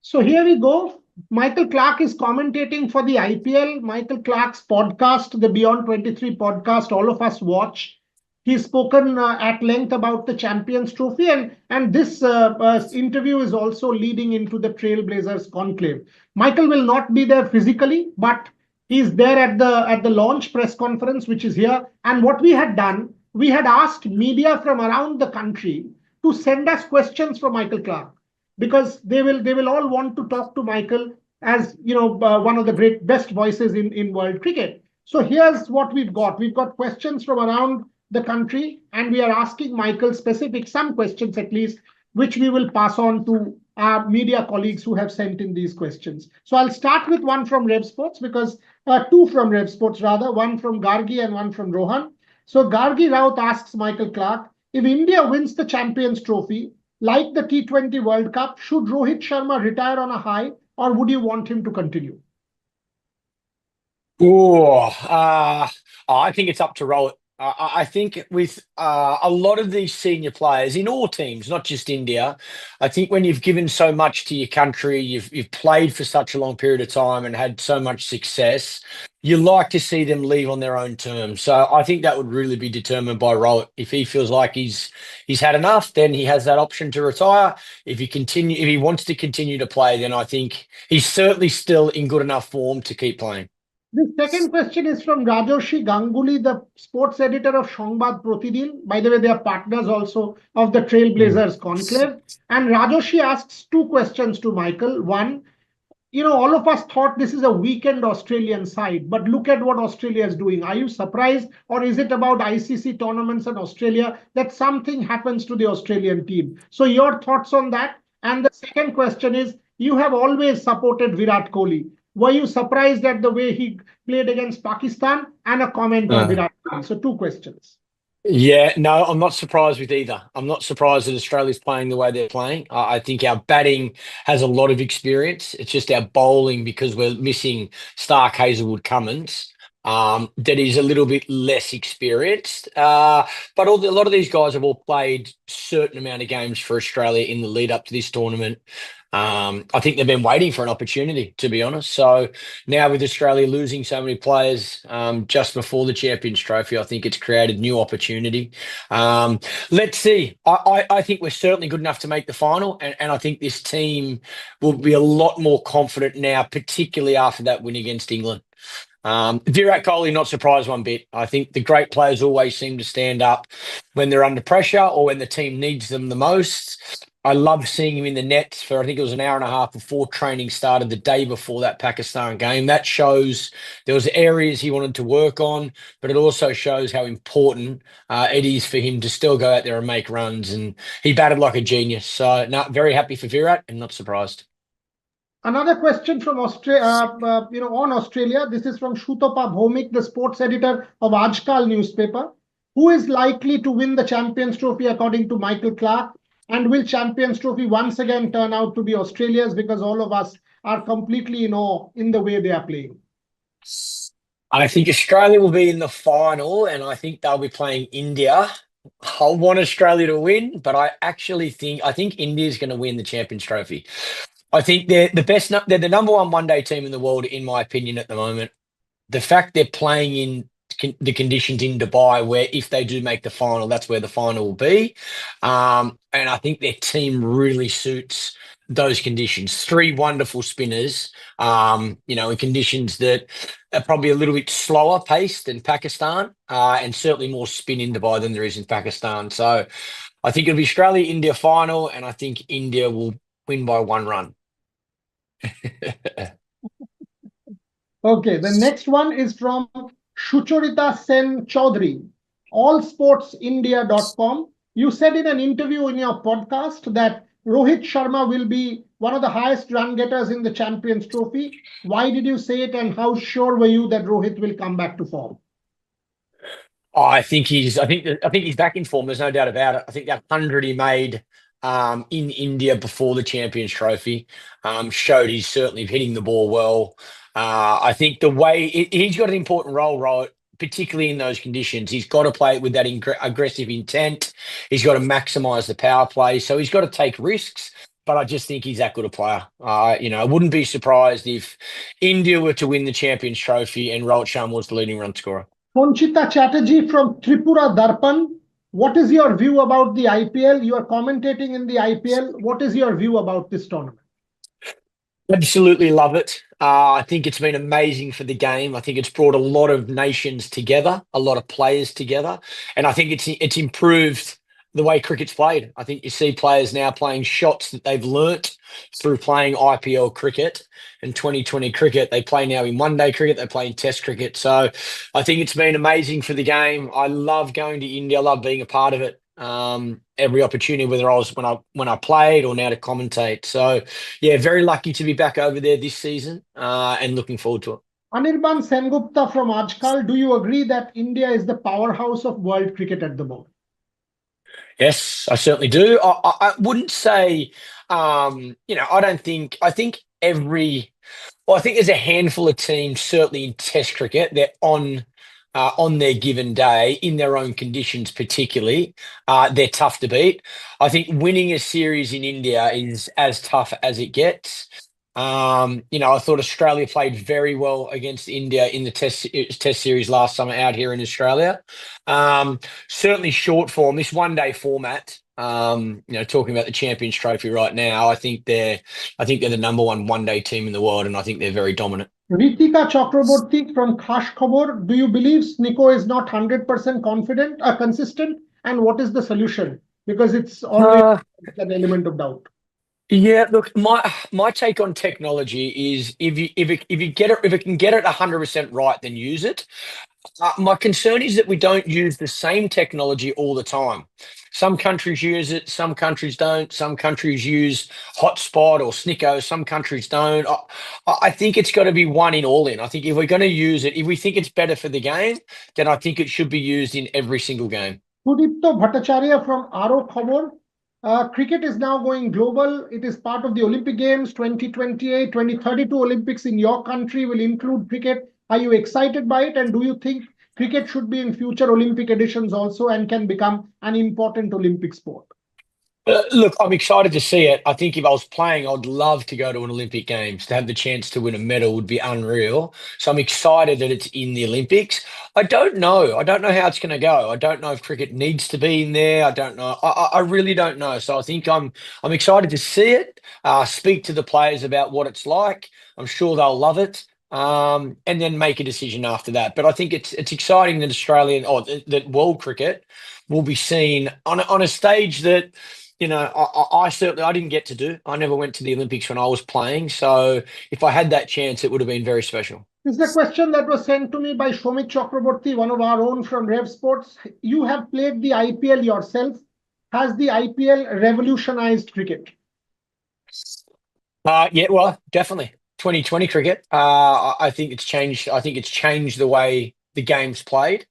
So here we go. Michael Clarke is commentating for the IPL. Michael Clarke's podcast, the Beyond 23 podcast, all of us watch. He's spoken at length about the Champions Trophy, and this interview is also leading into the Trailblazers conclave. Michael will not be there physically, but he's there at the launch press conference, which is here. And what we had done, we had asked media from around the country to send us questions from Michael Clarke because they will all want to talk to Michael as one of the great best voices in world cricket. So here's what we've got. We've got questions from around the country, and we are asking Michael specific some questions at least, which we will pass on to our media colleagues who have sent in these questions. So I'll start with one from Rev Sports because two from Rev Sports rather, one from Gargi and one from Rohan. So Gargi Raut asks Michael Clarke, if India wins the Champions Trophy, like the T20 World Cup, should Rohit Sharma retire on a high, or would you want him to continue? I think it's up to Rohit. I think with a lot of these senior players in all teams, not just India, I think when you've given so much to your country, you've played for such a long period of time and had so much success, you like to see them leave on their own terms. So I think that would really be determined by Rohit. If he feels like he's had enough, then he has that option to retire. If he wants to continue to play, then I think he's certainly still in good enough form to keep playing. The second question is from Rajoshi Ganguly, the sports editor of Sangbad Pratidin. By the way, they are partners also of the Trailblazers Conclave. And Rajoshi asks two questions to Michael. One, all of us thought this is a weekend Australian side, but look at what Australia is doing. Are you surprised, or is it about ICC tournaments and Australia that something happens to the Australian team? So your thoughts on that? And the second question is, you have always supported Virat Kohli. Were you surprised at the way he played against Pakistan? And a comment on Virat Kohli. So two questions. Yeah, no, I'm not surprised with either. I'm not surprised that Australia's playing the way they're playing. I think our batting has a lot of experience. It's just our bowling, because we're missing Stark, Hazelwood, Cummins, that is a little bit less experienced. But a lot of these guys have all played certain amount of games for Australia in the lead up to this tournament. I think they've been waiting for an opportunity, to be honest. So now with Australia losing so many players just before the Champions Trophy, I think it's created new opportunity. Let's see. I think we're certainly good enough to make the final, and I think this team will be a lot more confident now, particularly after that win against England. Virat Kohli, not surprised one bit. I think the great players always seem to stand up when they're under pressure or when the team needs them the most. I love seeing him in the nets for, I think it was an hour and a half before training started the day before that Pakistan game. That shows there was areas he wanted to work on, but it also shows how important it is for him to still go out there and make runs. And he batted like a genius. So, no, very happy for Virat and not surprised. Another question from Australia, on Australia. This is from Shutopa Bhomik, the sports editor of Ajkal newspaper. Who is likely to win the Champions Trophy according to Michael Clarke? And will Champions Trophy once again turn out to be Australia's, because all of us are completely in awe in the way they are playing? I think Australia will be in the final, and I think they'll be playing India. I want Australia to win, but I think India is going to win the Champions Trophy. I think they're the best. They're the number one day team in the world, in my opinion, at the moment. The fact they're playing in the conditions in Dubai, where if they do make the final, that's where the final will be. And I think their team really suits those conditions. Three wonderful spinners, in conditions that are probably a little bit slower paced than Pakistan, and certainly more spin in Dubai than there is in Pakistan. So I think it'll be Australia-India final, and I think India will win by one run. Okay, the next one is from Shucharita Sen Chaudhary, allsportsindia.com. You said in an interview in your podcast that Rohit Sharma will be one of the highest run getters in the Champions Trophy. Why did you say it, and how sure were you that Rohit will come back to form? I think he's back in form. There's no doubt about it. I think that 100 he made in India before the Champions Trophy showed he's certainly hitting the ball well. I think the way he's got an important role, right, particularly in those conditions. He's got to play it with that aggressive intent. He's got to maximise the power play. So he's got to take risks. but I just think he's that good a player. I wouldn't be surprised if India were to win the Champions Trophy and Rohit Sharma was the leading run scorer. Ponchita Chatterjee from Tripura Darpan. What is your view about the IPL? You are commentating in the IPL. What is your view about this tournament? Absolutely love it. I think it's been amazing for the game. I think it's brought a lot of nations together, a lot of players together, and I think it's improved the way cricket's played. I think you see players now playing shots that they've learnt through playing IPL cricket and 2020 cricket. They play now in one-day cricket. They play in Test cricket. So I think it's been amazing for the game. I love going to India. I love being a part of it. Every opportunity, whether I was when I played or now to commentate. So yeah, very lucky to be back over there this season, and looking forward to it. Anirban Sengupta from Ajkal, do you agree that India is the powerhouse of world cricket at the moment? Yes, I certainly do. I wouldn't say, I don't think, I think I think there's a handful of teams, certainly in Test cricket, they're on their given day, in their own conditions, particularly, they're tough to beat. I think winning a series in India is as tough as it gets. I thought Australia played very well against India in the test series last summer out here in Australia. Certainly short form, this one-day format. Talking about the Champions Trophy right now, I think they're the number one-day team in the world, and I think they're very dominant. Ritika Chakraborty from Khash Khabor, do you believe Sneeko is not 100% consistent? And what is the solution? Because it's always an element of doubt. Yeah, look, my take on technology is if it can get it 100% right, then use it. My concern is that we don't use the same technology all the time. Some countries use it, some countries don't. Some countries use hotspot or Snicko, some countries don't. I think it's got to be one in, all in. I think if we're going to use it, if we think it's better for the game, then I think it should be used in every single game. Sudipto Bhattacharya from Aro Khabor. Cricket is now going global. It is part of the Olympic Games 2028, 2032 Olympics in your country will include cricket. Are you excited by it? And do you think cricket should be in future Olympic editions also and can become an important Olympic sport? Look, I'm excited to see it. I think if I was playing, I'd love to go to an Olympic Games. To have the chance to win a medal would be unreal. So I'm excited that it's in the Olympics. I don't know. I don't know how it's going to go. I don't know if cricket needs to be in there. I don't know. I really don't know. So I think I'm excited to see it. Speak to the players about what it's like. I'm sure they'll love it. And then make a decision after that. But I think it's exciting that that world cricket will be seen on a stage that. I certainly I didn't get to do. I never went to the Olympics when I was playing. So if I had that chance, it would have been very special. This is a question that was sent to me by Shomik Chakraborty, one of our own from Rev Sports. You have played the IPL yourself. Has the IPL revolutionized cricket? Yeah, well, definitely. 2020 cricket. I think it's changed. I think it's changed the way the game's played.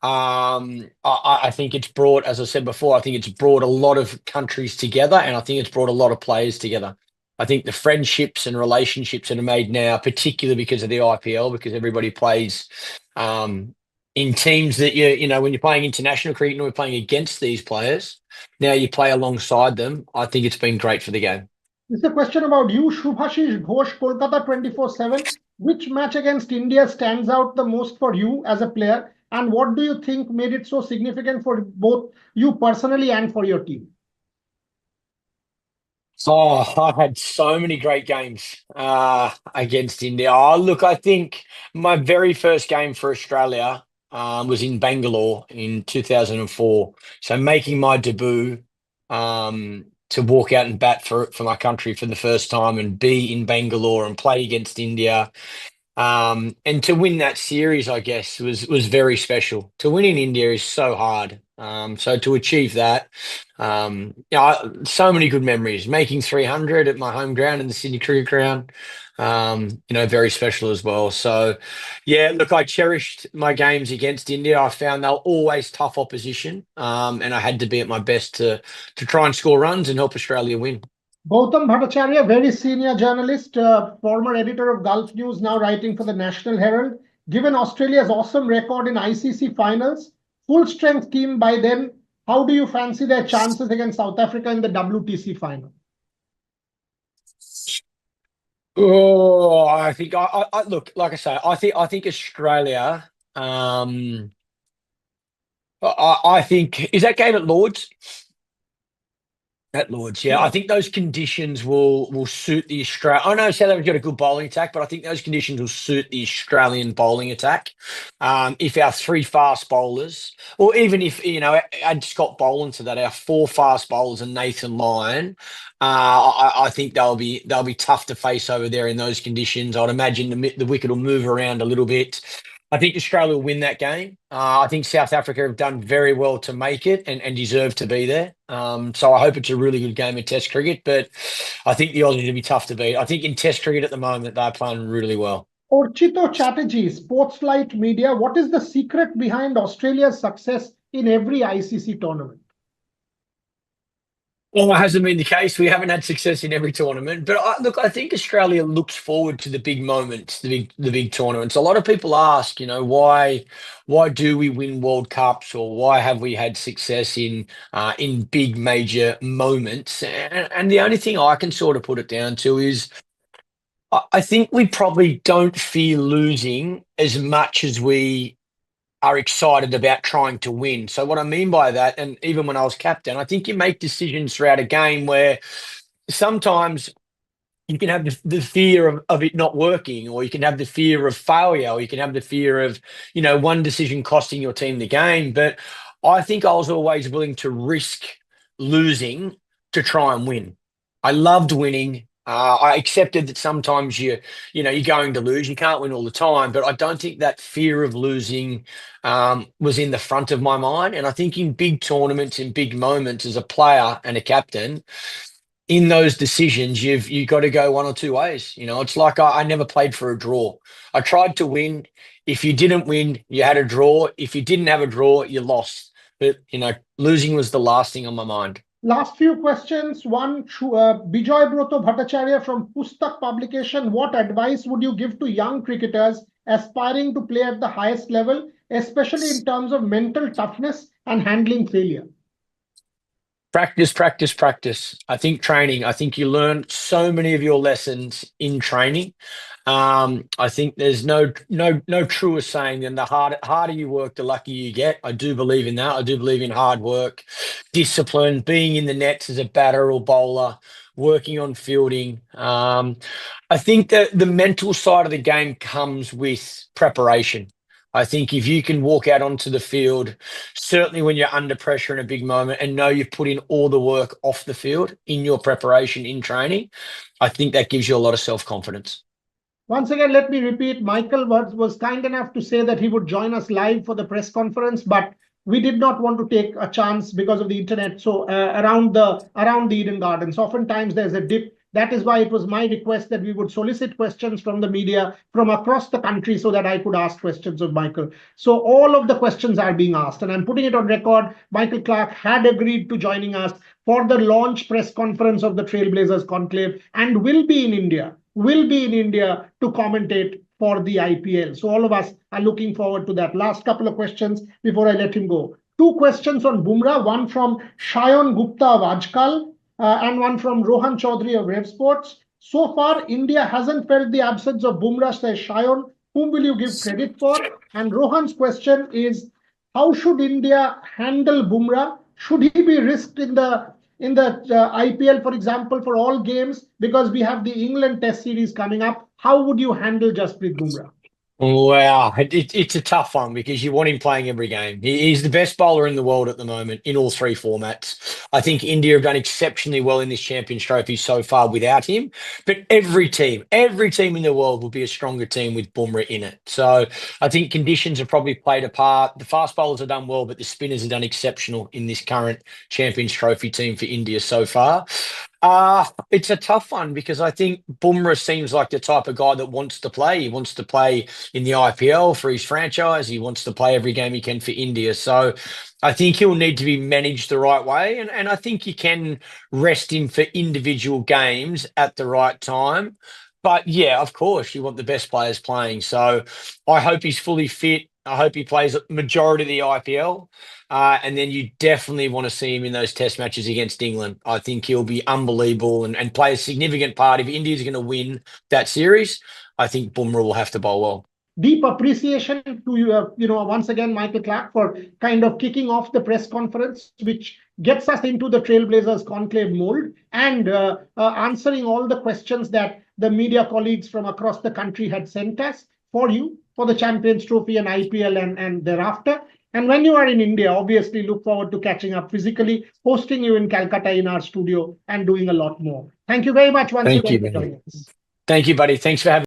I think it's brought, as I said before, I think it's brought a lot of countries together, and I think it's brought a lot of players together. I think the friendships and relationships that are made now, particularly because of the IPL, because everybody plays in teams that when you're playing international cricket and we're playing against these players, now you play alongside them. I think it's been great for the game. This is a question about you, Shubhashish Ghosh, Kolkata 24/7. Which match against India stands out the most for you as a player? And what do you think made it so significant for both you personally and for your team? Oh, I've had so many great games against India. Look, I think my very first game for Australia was in Bangalore in 2004. So making my debut to walk out and bat for my country for the first time and be in Bangalore and play against India. And to win that series, I guess, was very special. To win in India is so hard. So to achieve that, so many good memories. Making 300 at my home ground in the Sydney Cricket Ground, very special as well. So, yeah, look, I cherished my games against India. I found they were always tough opposition, and I had to be at my best to try and score runs and help Australia win. Gautam Bhattacharya, very senior journalist, former editor of Gulf News, now writing for the National Herald. Given Australia's awesome record in ICC finals, full strength team by then, how do you fancy their chances against South Africa in the WTC final? Oh, I think I look, like I say, I think Australia. I think is that game at Lords. At Lords, yeah. I Yeah. think those conditions will suit the Australia. I know South Africa's got a good bowling attack, but I think those conditions will suit the Australian bowling attack. If our three fast bowlers, or even if add Scott Boland to that, our four fast bowlers and Nathan Lyon, I think they'll be tough to face over there in those conditions. I'd imagine the wicket will move around a little bit. I think Australia will win that game. I think South Africa have done very well to make it and deserve to be there. So I hope it's a really good game in Test cricket, but I think the Aussies will be tough to beat. I think in Test cricket at the moment, they're playing really well. Orchito Chatterjee, Sportslight Media. What is the secret behind Australia's success in every ICC tournament? Well, it hasn't been the case. We haven't had success in every tournament, but look, I think Australia looks forward to the big moments, the big tournaments. A lot of people ask, why do we win World Cups, or why have we had success in big major moments? And the only thing I can sort of put it down to is I think we probably don't fear losing as much as we are excited about trying to win. So what I mean by that, and even when I was captain, I think you make decisions throughout a game where sometimes you can have the fear of it not working, or you can have the fear of failure, or you can have the fear of, one decision costing your team the game. But I think I was always willing to risk losing to try and win. I loved winning. I accepted that sometimes you're going to lose. You can't win all the time, but I don't think that fear of losing was in the front of my mind. And I think in big tournaments, in big moments, as a player and a captain, in those decisions, you've got to go one or two ways. It's like I never played for a draw. I tried to win. If you didn't win, you had a draw. If you didn't have a draw, you lost. But losing was the last thing on my mind. Last few questions. One, Bijoy Broto Bhattacharya from Pustak Publication. What advice would you give to young cricketers aspiring to play at the highest level, especially in terms of mental toughness and handling failure? Practice, practice, practice. I think training. I think you learn so many of your lessons in training. I think there's no truer saying than the harder you work, the luckier you get. I do believe in that. I do believe in hard work, discipline, being in the nets as a batter or bowler, working on fielding. I think that the mental side of the game comes with preparation. I think if you can walk out onto the field, certainly when you're under pressure in a big moment, and know you've put in all the work off the field in your preparation in training, I think that gives you a lot of self-confidence. Once again, let me repeat, Michael was kind enough to say that he would join us live for the press conference, but we did not want to take a chance because of the internet. So around the Eden Gardens, oftentimes there's a dip. That is why it was my request that we would solicit questions from the media from across the country so that I could ask questions of Michael. So all of the questions are being asked, and I'm putting it on record. Michael Clarke had agreed to joining us for the launch press conference of the Trailblazers Conclave and will be in India to commentate for the IPL. So all of us are looking forward to that. Last couple of questions before I let him go. Two questions on Bumrah, one from Shayan Gupta of Ajkal and one from Rohan Chaudhary of Rev Sports. So far, India hasn't felt the absence of Bumrah, says Shayan. Whom will you give credit for? And Rohan's question is, how should India handle Bumrah? Should he be risked in the IPL, for example, for all games, because we have the England Test series coming up? How would you handle Jasprit Bumrah? Wow, it's a tough one because you want him playing every game. He's the best bowler in the world at the moment in all three formats. I think India have done exceptionally well in this Champions Trophy so far without him. But every team in the world will be a stronger team with Bumrah in it. So I think conditions have probably played a part. The fast bowlers have done well, but the spinners have done exceptional in this current Champions Trophy team for India so far. It's a tough one because I think Bumrah seems like the type of guy that wants to play. He wants to play in the IPL for his franchise. He wants to play every game he can for India. So I think he'll need to be managed the right way. And I think you can rest him for individual games at the right time. But yeah, of course, you want the best players playing. So I hope he's fully fit. I hope he plays a majority of the IPL. And then you definitely want to see him in those test matches against England. I think he'll be unbelievable and play a significant part. If India's going to win that series, I think Bumrah will have to bowl well. Deep appreciation to you, once again, Michael Clarke, for kind of kicking off the press conference, which gets us into the Trailblazers conclave mold, and answering all the questions that the media colleagues from across the country had sent us for you for the Champions Trophy and IPL and thereafter. And when you are in India, obviously look forward to catching up physically, hosting you in Calcutta in our studio, and doing a lot more. Thank you very much once Thank again you, for man. joining us. Thank you, buddy. Thanks for having